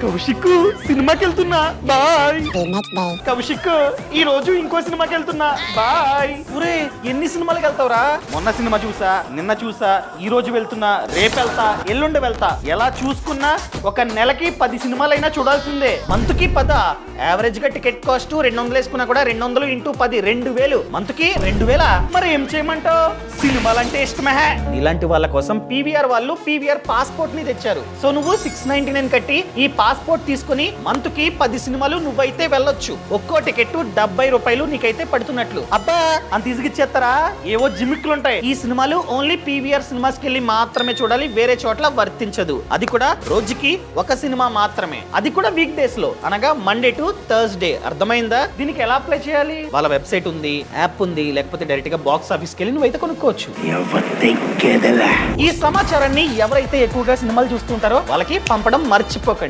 కౌశిక్ సినిమాకి వెళ్తున్నా బాయ్. కౌశిక్ ఈ రోజు ఇంకో సినిమాకి వెళ్తున్నా బాయ్. ఒరే ఎన్ని సినిమాలకు వెళ్తావురా? మొన్న సినిమా చూసా, నిన్న చూసా, ఈ రోజు వెళ్తున్నా, రేపు వెళ్తా, ఎల్లుండి వెళ్తా. ఎలా చూసుకున్నా ఒక నెలకి 10 సినిమాలైనా చూడాల్సిందే. మంత్ కి 10, యావరేజ్ గా టికెట్ కాస్ట్ 200 వేసుకున్నా కూడా 200 ఇంటూ 10 2000. మంత్ కి 2000. మరి ఏం చేయమంటావు? సినిమాలంటే ఇష్టమే. ఇలాంటి వాళ్ళ కోసం పీవీఆర్ వాళ్ళు పీవీఆర్ పాస్పోర్ట్ ని తెచ్చారు. సో నువ్వు 699 కట్టి ఈ పాస్పోర్ట్ తీసుకుని మంత్ కి 10 సినిమాలు నువ్వైతే వెళ్ళొచ్చు. ఒక్కో టికెట్ 70 రూపాయలు నీకైతే పడుతున్నట్లు. అబ్బా అంత ఈజీగిచ్చేస్తారా? ఏవో జిమిక్లు ఉంటాయి. ఈ సినిమాలు ఓన్లీ పీవీఆర్ సినిమాస్ కి వెళ్ళి మాత్రమే చూడాలి, వేరే చోట్ల వర్తించదు. అది కూడా రోజుకి ఒక సినిమా మాత్రమే, అది కూడా వీక్ డేస్ లో, అనగా మండే టు థర్స్డే. అర్థమైందా? దీనికి ఎలా అప్లై చేయాలి? వాళ్ళ వెబ్సైట్ ఉంది, యాప్ ఉంది, లేకపోతే డైరెక్ట్ గా బాక్స్ ఆఫీస్ కి వెళ్ళి నువ్వైతే కొనుక్కోవచ్చు. ఈ సమాచారాన్ని ఎవరైతే ఎక్కువగా సినిమాలు చూస్తుంటారో వాళ్ళకి పంపడం మర్చిపోకండి.